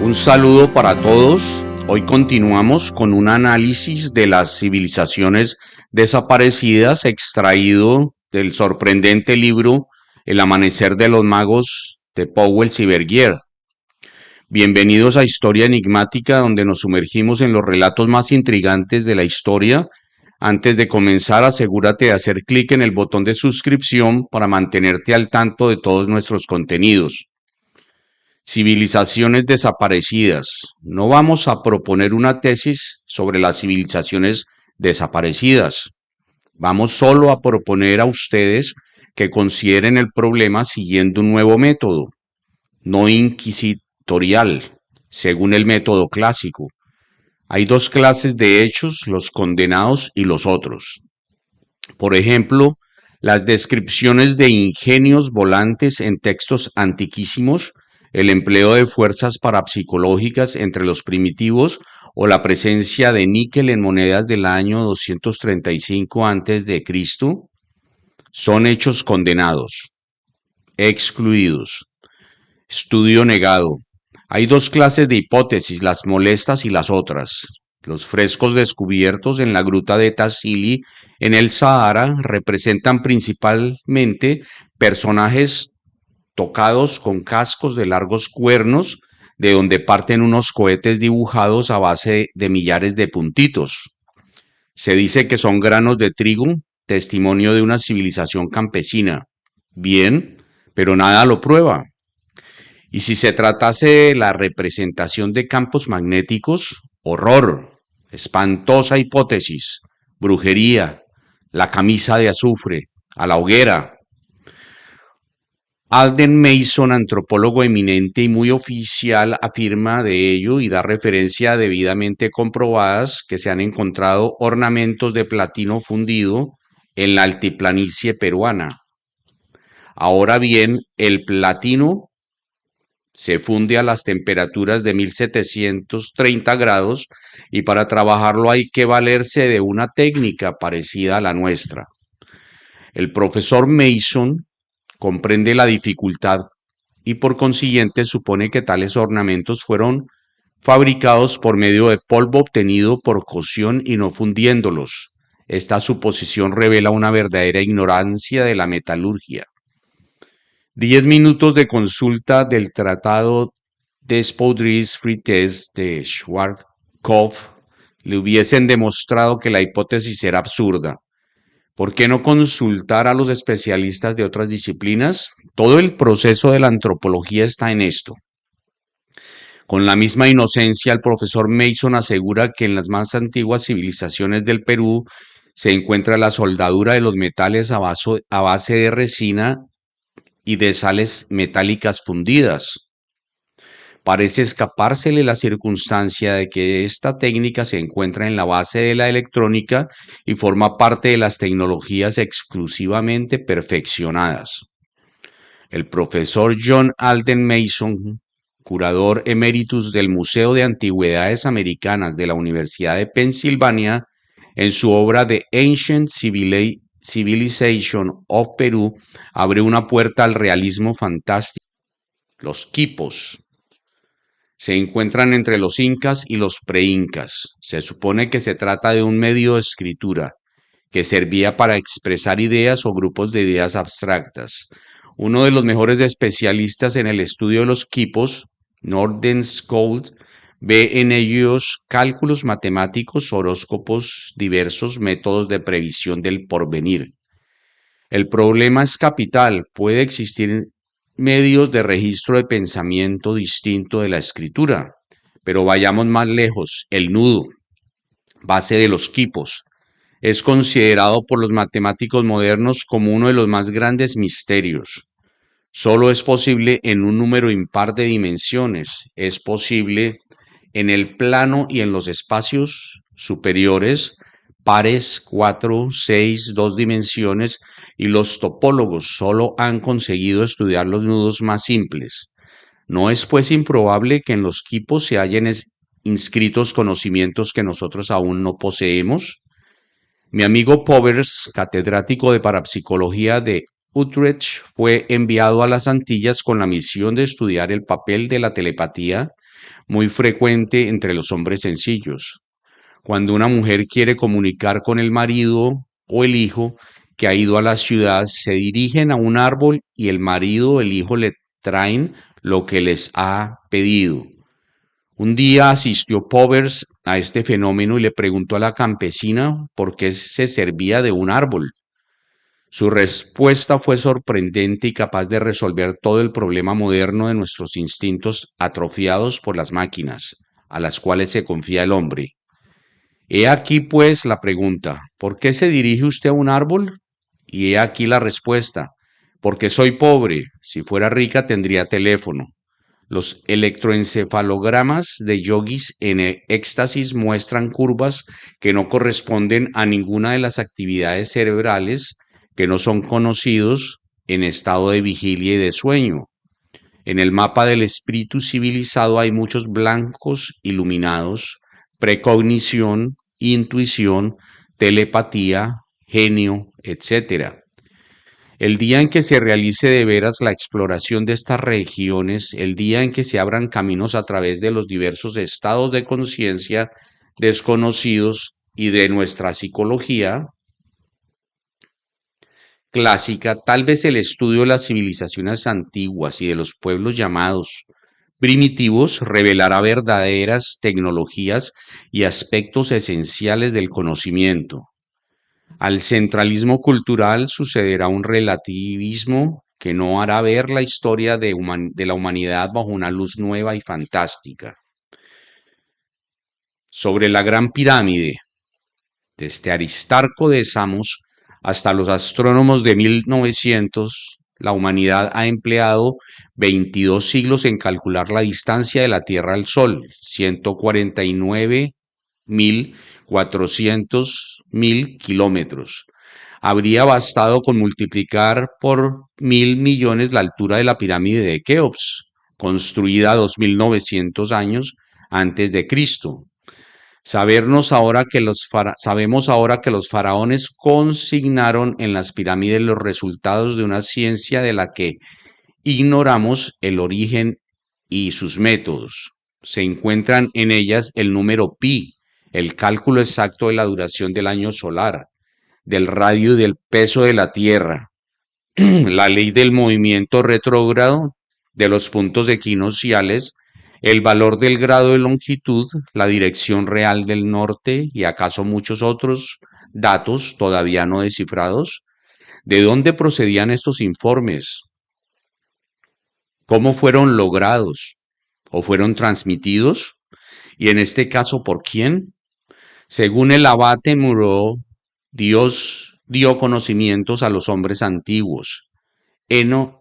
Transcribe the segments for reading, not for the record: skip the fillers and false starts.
Un saludo para todos. Hoy continuamos con un análisis de las civilizaciones desaparecidas extraído del sorprendente libro El amanecer de los magos de Powell Vergier. Bienvenidos a Historia Enigmática, donde nos sumergimos en los relatos más intrigantes de la historia. Antes de comenzar, asegúrate de hacer clic en el botón de suscripción para mantenerte al tanto de todos nuestros contenidos. Civilizaciones desaparecidas. No vamos a proponer una tesis sobre las civilizaciones desaparecidas. Vamos solo a proponer a ustedes que consideren el problema siguiendo un nuevo método, no inquisitorial, según el método clásico. Hay dos clases de hechos, los condenados y los otros. Por ejemplo, las descripciones de ingenios volantes en textos antiquísimos, el empleo de fuerzas parapsicológicas entre los primitivos o la presencia de níquel en monedas del año 235 a.C. son hechos condenados, excluidos. Estudio negado. Hay dos clases de hipótesis, las molestas y las otras. Los frescos descubiertos en la gruta de Tassili en el Sahara representan principalmente personajes tocados con cascos de largos cuernos, de donde parten unos cohetes dibujados a base de millares de puntitos. Se dice que son granos de trigo, testimonio de una civilización campesina. Bien, pero nada lo prueba. Y si se tratase de la representación de campos magnéticos, horror, espantosa hipótesis, brujería, la camisa de azufre, a la hoguera. Alden Mason, antropólogo eminente y muy oficial, afirma de ello y da referencia debidamente comprobadas que se han encontrado ornamentos de platino fundido en la altiplanicie peruana. Ahora bien, el platino se funde a las temperaturas de 1730 grados y para trabajarlo hay que valerse de una técnica parecida a la nuestra. El profesor Mason comprende la dificultad y por consiguiente supone que tales ornamentos fueron fabricados por medio de polvo obtenido por cocción y no fundiéndolos. Esta suposición revela una verdadera ignorancia de la metalurgia. 10 minutos de consulta del Tratado des Poudres Frites de Schwarzkopf le hubiesen demostrado que la hipótesis era absurda. ¿Por qué no consultar a los especialistas de otras disciplinas? Todo el proceso de la antropología está en esto. Con la misma inocencia, el profesor Mason asegura que en las más antiguas civilizaciones del Perú se encuentra la soldadura de los metales a base de resina y de sales metálicas fundidas. Parece escapársele la circunstancia de que esta técnica se encuentra en la base de la electrónica y forma parte de las tecnologías exclusivamente perfeccionadas. El profesor John Alden Mason, curador emeritus del Museo de Antigüedades Americanas de la Universidad de Pensilvania, en su obra The Ancient Civilization of Peru, abre una puerta al realismo fantástico. Los quipos se encuentran entre los incas y los preincas. Se supone que se trata de un medio de escritura que servía para expresar ideas o grupos de ideas abstractas. Uno de los mejores especialistas en el estudio de los quipos, Nordenskjöld, ve en ellos cálculos matemáticos, horóscopos, diversos métodos de previsión del porvenir. El problema es capital. Puede existir medios de registro de pensamiento distinto de la escritura, pero vayamos más lejos. El nudo, base de los quipos, es considerado por los matemáticos modernos como uno de los más grandes misterios. Solo es posible en un número impar de dimensiones. Es posible en el plano y en los espacios superiores, pares, 4, 6, 2 dimensiones, y los topólogos solo han conseguido estudiar los nudos más simples. ¿No es pues improbable que en los quipos se hallen inscritos conocimientos que nosotros aún no poseemos? Mi amigo Powers, catedrático de parapsicología de Utrecht, fue enviado a las Antillas con la misión de estudiar el papel de la telepatía muy frecuente entre los hombres sencillos. Cuando una mujer quiere comunicar con el marido o el hijo que ha ido a la ciudad, se dirigen a un árbol y el marido o el hijo le traen lo que les ha pedido. Un día asistió Povers a este fenómeno y le preguntó a la campesina por qué se servía de un árbol. Su respuesta fue sorprendente y capaz de resolver todo el problema moderno de nuestros instintos atrofiados por las máquinas, a las cuales se confía el hombre. He aquí pues la pregunta, ¿por qué se dirige usted a un árbol? Y he aquí la respuesta, porque soy pobre, si fuera rica tendría teléfono. Los electroencefalogramas de yogis en éxtasis muestran curvas que no corresponden a ninguna de las actividades cerebrales que no son conocidos en estado de vigilia y de sueño. En el mapa del espíritu civilizado hay muchos blancos iluminados, precognición, intuición, telepatía, genio, etcétera. El día en que se realice de veras la exploración de estas regiones, el día en que se abran caminos a través de los diversos estados de conciencia desconocidos y de nuestra psicología clásica, tal vez el estudio de las civilizaciones antiguas y de los pueblos llamados primitivos revelará verdaderas tecnologías y aspectos esenciales del conocimiento. Al centralismo cultural sucederá un relativismo que no hará ver la historia de la humanidad bajo una luz nueva y fantástica. Sobre la Gran Pirámide, desde Aristarco de Samos hasta los astrónomos de 1900, la humanidad ha empleado 22 siglos en calcular la distancia de la Tierra al Sol, 149.400.000 kilómetros. Habría bastado con multiplicar por 1.000 millones la altura de la pirámide de Keops, construida 2.900 años antes de Cristo. Sabemos ahora que los faraones consignaron en las pirámides los resultados de una ciencia de la que ignoramos el origen y sus métodos. Se encuentran en ellas el número pi, el cálculo exacto de la duración del año solar, del radio y del peso de la Tierra, la ley del movimiento retrógrado de los puntos equinocciales, el valor del grado de longitud, la dirección real del norte y acaso muchos otros datos todavía no descifrados. ¿De dónde procedían estos informes? ¿Cómo fueron logrados o fueron transmitidos? Y en este caso, ¿por quién? Según el abate Moreau, Dios dio conocimientos a los hombres antiguos, en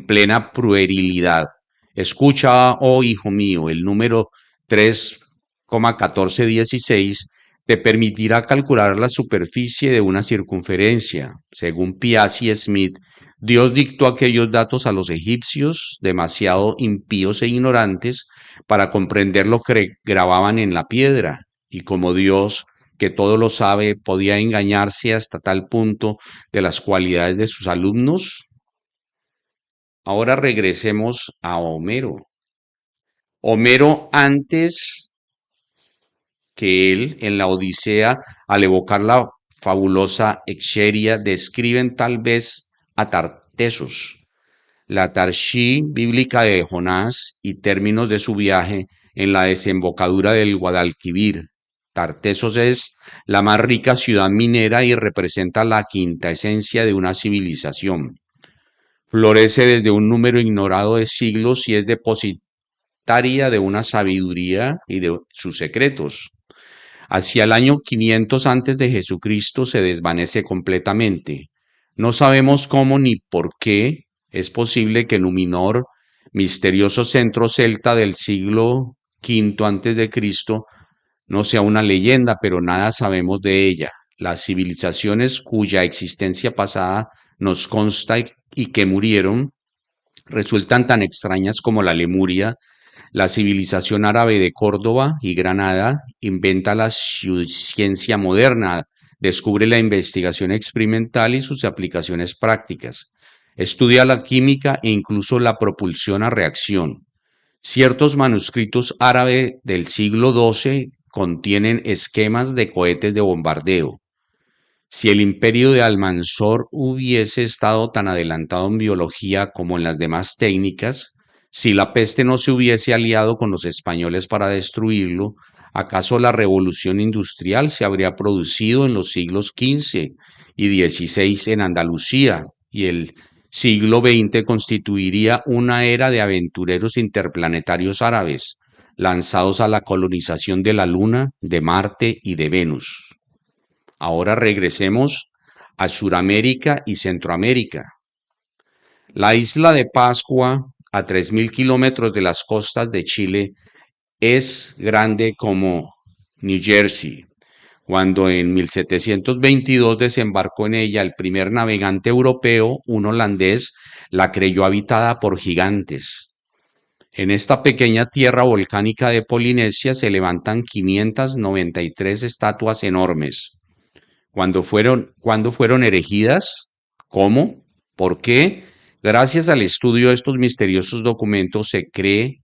plena puerilidad. Escucha, oh hijo mío, el número 3,1416 te permitirá calcular la superficie de una circunferencia. Según Piazzi Smith, Dios dictó aquellos datos a los egipcios, demasiado impíos e ignorantes, para comprender lo que grababan en la piedra. Y como Dios, que todo lo sabe, podía engañarse hasta tal punto de las cualidades de sus alumnos. Ahora regresemos a Homero. Homero, antes que él, en la Odisea, al evocar la fabulosa Exeria, describen tal vez a Tartesos, la Tarshí bíblica de Jonás y términos de su viaje en la desembocadura del Guadalquivir. Tartesos es la más rica ciudad minera y representa la quinta esencia de una civilización. Florece desde un número ignorado de siglos y es depositaria de una sabiduría y de sus secretos. Hacia el año 500 antes de Jesucristo se desvanece completamente. No sabemos cómo ni por qué es posible que Numenor, misterioso centro celta del siglo V antes de Cristo, no sea una leyenda, pero nada sabemos de ella. Las civilizaciones cuya existencia pasada nos consta y que murieron resultan tan extrañas como la Lemuria. La civilización árabe de Córdoba y Granada inventa la ciencia moderna, descubre la investigación experimental y sus aplicaciones prácticas. Estudia la química e incluso la propulsión a reacción. Ciertos manuscritos árabes del siglo XII contienen esquemas de cohetes de bombardeo. Si el imperio de Almanzor hubiese estado tan adelantado en biología como en las demás técnicas, si la peste no se hubiese aliado con los españoles para destruirlo, ¿acaso la revolución industrial se habría producido en los siglos XV y XVI en Andalucía y el siglo XX constituiría una era de aventureros interplanetarios árabes, lanzados a la colonización de la Luna, de Marte y de Venus? Ahora regresemos a Suramérica y Centroamérica. La isla de Pascua, a 3.000 kilómetros de las costas de Chile, es grande como New Jersey. Cuando en 1722 desembarcó en ella el primer navegante europeo, un holandés, la creyó habitada por gigantes. En esta pequeña tierra volcánica de Polinesia se levantan 593 estatuas enormes. ¿Cuándo fueron erigidas? ¿Cómo? ¿Por qué? Gracias al estudio de estos misteriosos documentos se cree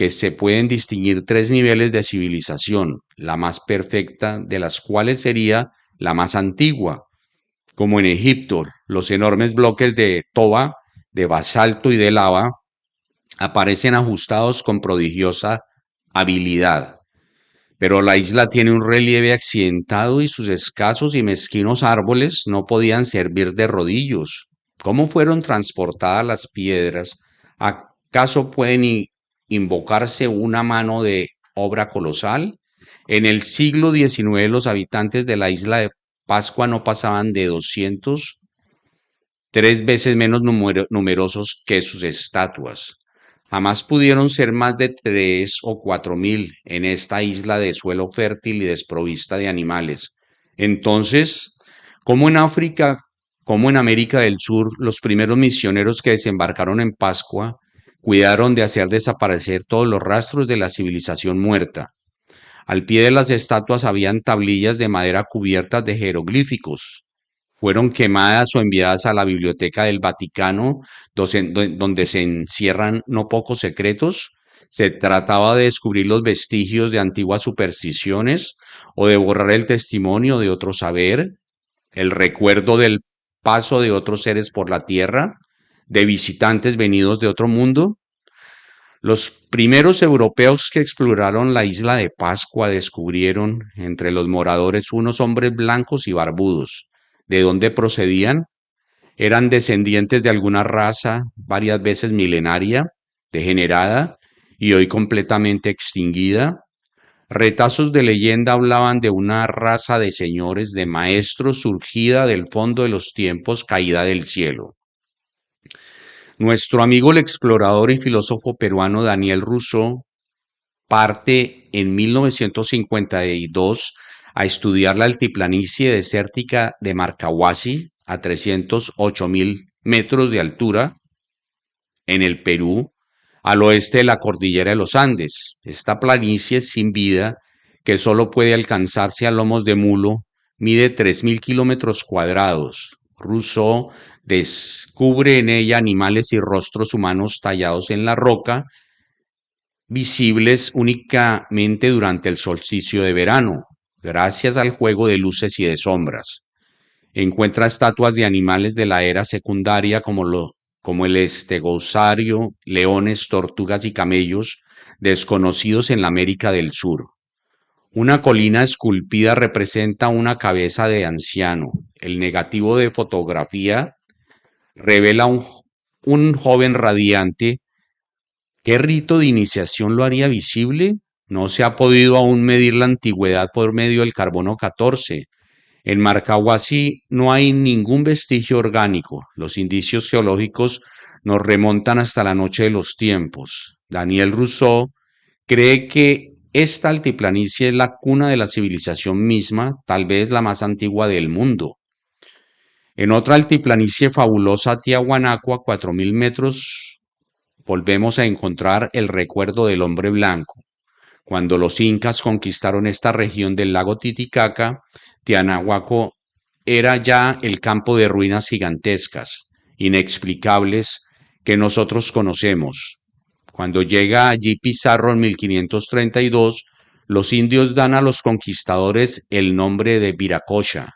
que se pueden distinguir tres niveles de civilización, la más perfecta de las cuales sería la más antigua, como en Egipto, los enormes bloques de toba, de basalto y de lava aparecen ajustados con prodigiosa habilidad. Pero la isla tiene un relieve accidentado y sus escasos y mezquinos árboles no podían servir de rodillos. ¿Cómo fueron transportadas las piedras? ¿Acaso pueden invocarse una mano de obra colosal? En el siglo XIX los habitantes de la isla de Pascua no pasaban de 200, tres veces menos numerosos que sus estatuas. Jamás pudieron ser más de 3 o 4.000 en esta isla de suelo fértil y desprovista de animales. Entonces, ¿cómo en África, como en América del Sur, los primeros misioneros que desembarcaron en Pascua cuidaron de hacer desaparecer todos los rastros de la civilización muerta? Al pie de las estatuas habían tablillas de madera cubiertas de jeroglíficos. Fueron quemadas o enviadas a la Biblioteca del Vaticano, donde se encierran no pocos secretos. Se trataba de descubrir los vestigios de antiguas supersticiones o de borrar el testimonio de otro saber, el recuerdo del paso de otros seres por la tierra, de visitantes venidos de otro mundo. Los primeros europeos que exploraron la isla de Pascua descubrieron entre los moradores unos hombres blancos y barbudos. ¿De dónde procedían? Eran descendientes de alguna raza varias veces milenaria, degenerada y hoy completamente extinguida. Retazos de leyenda hablaban de una raza de señores, de maestros surgida del fondo de los tiempos, caída del cielo. Nuestro amigo el explorador y filósofo peruano Daniel Rousseau parte en 1952 a estudiar la altiplanicie desértica de Marcahuasi a 308.000 metros de altura en el Perú, al oeste de la cordillera de los Andes. Esta planicie sin vida, que solo puede alcanzarse a lomos de mulo, mide 3.000 kilómetros cuadrados. Rousseau descubre en ella animales y rostros humanos tallados en la roca, visibles únicamente durante el solsticio de verano, gracias al juego de luces y de sombras. Encuentra estatuas de animales de la era secundaria como el estegosaurio, leones, tortugas y camellos, desconocidos en la América del Sur. Una colina esculpida representa una cabeza de anciano. El negativo de fotografía revela un joven radiante. ¿Qué rito de iniciación lo haría visible? No se ha podido aún medir la antigüedad por medio del carbono 14. En Marcahuasi no hay ningún vestigio orgánico. Los indicios geológicos nos remontan hasta la noche de los tiempos. Daniel Rousseau cree que esta altiplanicie es la cuna de la civilización misma, tal vez la más antigua del mundo. En otra altiplanicie fabulosa, Tiahuanaco, a 4.000 metros, volvemos a encontrar el recuerdo del hombre blanco. Cuando los incas conquistaron esta región del lago Titicaca, Tiahuanaco era ya el campo de ruinas gigantescas, inexplicables, que nosotros conocemos. Cuando llega allí Pizarro en 1532, los indios dan a los conquistadores el nombre de Viracocha,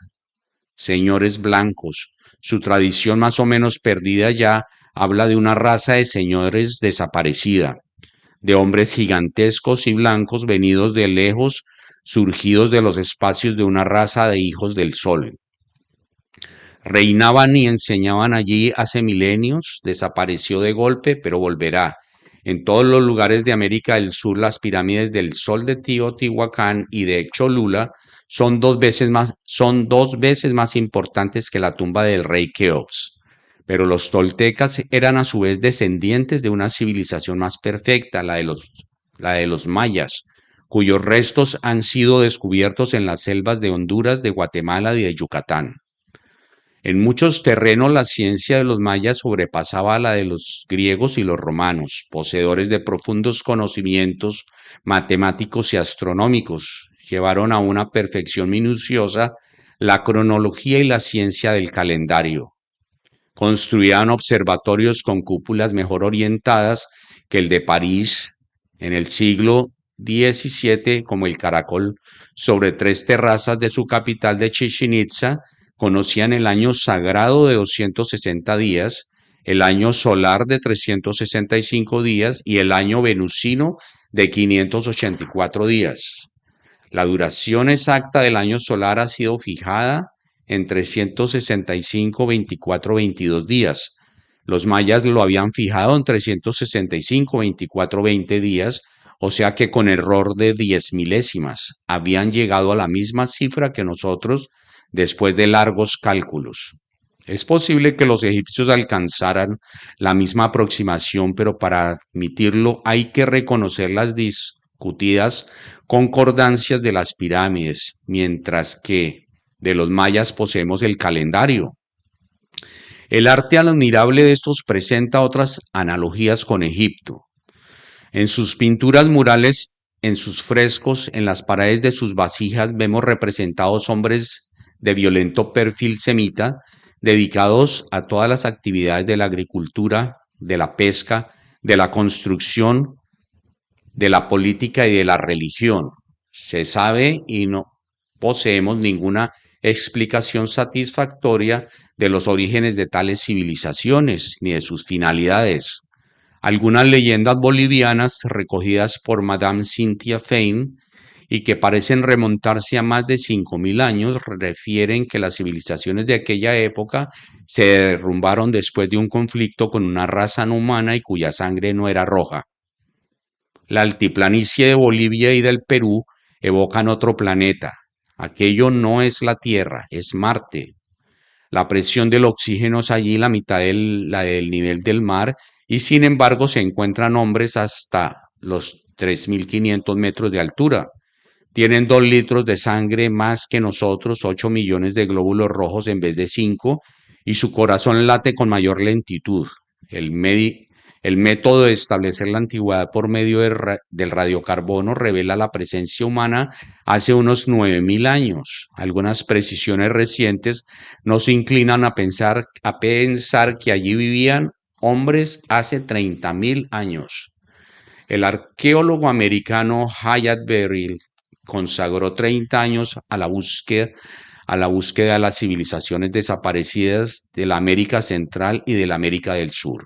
señores blancos. Su tradición más o menos perdida ya habla de una raza de señores desaparecida, de hombres gigantescos y blancos venidos de lejos, surgidos de los espacios de una raza de hijos del sol. Reinaban y enseñaban allí hace milenios, desapareció de golpe, pero volverá. En todos los lugares de América del Sur, las pirámides del Sol de Teotihuacán y de Cholula son dos veces más importantes que la tumba del rey Keops. Pero los toltecas eran a su vez descendientes de una civilización más perfecta, la de los mayas, cuyos restos han sido descubiertos en las selvas de Honduras, de Guatemala y de Yucatán. En muchos terrenos la ciencia de los mayas sobrepasaba a la de los griegos y los romanos, poseedores de profundos conocimientos matemáticos y astronómicos. Llevaron a una perfección minuciosa la cronología y la ciencia del calendario. Construían observatorios con cúpulas mejor orientadas que el de París en el siglo XVII, como el Caracol, sobre 3 terrazas de su capital de Chichén Itzá. Conocían el año sagrado de 260 días, el año solar de 365 días y el año venusino de 584 días. La duración exacta del año solar ha sido fijada en 365, 24, 22 días. Los mayas lo habían fijado en 365, 24, 20 días, o sea que con error de 10 milésimas habían llegado a la misma cifra que nosotros después de largos cálculos. Es posible que los egipcios alcanzaran la misma aproximación, pero para admitirlo hay que reconocer las discutidas concordancias de las pirámides, mientras que de los mayas poseemos el calendario. El arte admirable de estos presenta otras analogías con Egipto. En sus pinturas murales, en sus frescos, en las paredes de sus vasijas vemos representados hombres de violento perfil semita, dedicados a todas las actividades de la agricultura, de la pesca, de la construcción, de la política y de la religión. Se sabe y no poseemos ninguna explicación satisfactoria de los orígenes de tales civilizaciones ni de sus finalidades. Algunas leyendas bolivianas recogidas por Madame Cynthia Fein y que parecen remontarse a más de 5.000 años refieren que las civilizaciones de aquella época se derrumbaron después de un conflicto con una raza no humana y cuya sangre no era roja. La altiplanicie de Bolivia y del Perú evocan otro planeta. Aquello no es la Tierra, es Marte. La presión del oxígeno es allí la mitad de la del nivel del mar y sin embargo se encuentran hombres hasta los 3.500 metros de altura. Tienen 2 litros de sangre más que nosotros, 8 millones de glóbulos rojos en vez de 5, y su corazón late con mayor lentitud. El método de establecer la antigüedad por medio del radiocarbono revela la presencia humana hace unos 9.000 años. Algunas precisiones recientes nos inclinan a pensar que allí vivían hombres hace 30.000 años. El arqueólogo americano Hyatt Verrill consagró 30 años a la búsqueda de las civilizaciones desaparecidas de la América Central y de la América del Sur.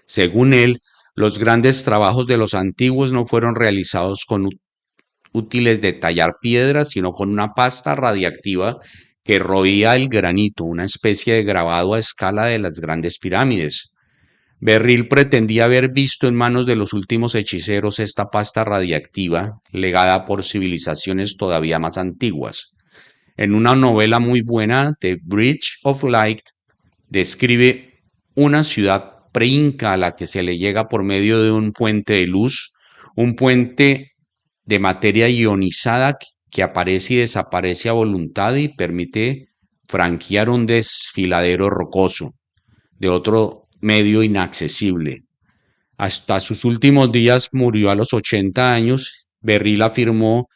Según él, los grandes trabajos de los antiguos no fueron realizados con útiles de tallar piedras, sino con una pasta radiactiva que roía el granito, una especie de grabado a escala de las grandes pirámides. Verrill pretendía haber visto en manos de los últimos hechiceros esta pasta radiactiva, legada por civilizaciones todavía más antiguas. En una novela muy buena, The Bridge of Light, describe una ciudad preinca a la que se le llega por medio de un puente de luz, un puente de materia ionizada que aparece y desaparece a voluntad y permite franquear un desfiladero rocoso de otro medio inaccesible. Hasta sus últimos días, murió a los 80 años, Verrill afirmó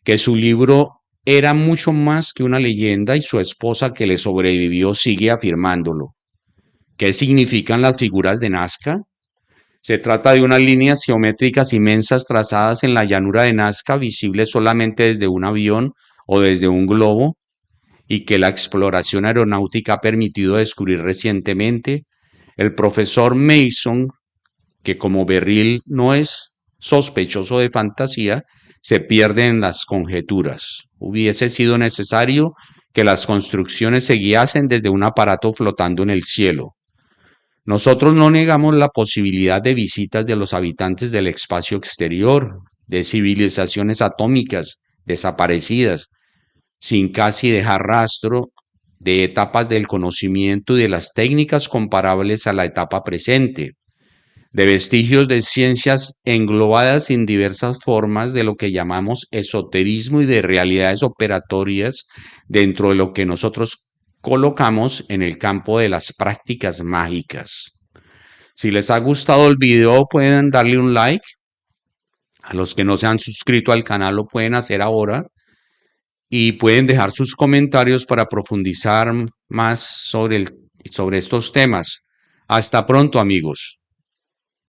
que su libro era mucho más que una leyenda y su esposa que le sobrevivió sigue afirmándolo. ¿Qué significan las figuras de Nazca? Se trata de unas líneas geométricas inmensas trazadas en la llanura de Nazca, visibles solamente desde un avión o desde un globo, y que la exploración aeronáutica ha permitido descubrir recientemente. El profesor Mason, que como Berril no es sospechoso de fantasía, se pierde en las conjeturas. Hubiese sido necesario que las construcciones se guiasen desde un aparato flotando en el cielo. Nosotros no negamos la posibilidad de visitas de los habitantes del espacio exterior, de civilizaciones atómicas desaparecidas, sin casi dejar rastro, de etapas del conocimiento y de las técnicas comparables a la etapa presente, de vestigios de ciencias englobadas en diversas formas de lo que llamamos esoterismo y de realidades operatorias dentro de lo que nosotros colocamos en el campo de las prácticas mágicas. Si les ha gustado el video, pueden darle un like. A los que no se han suscrito al canal lo pueden hacer ahora y pueden dejar sus comentarios para profundizar más sobre estos temas. Hasta pronto, amigos.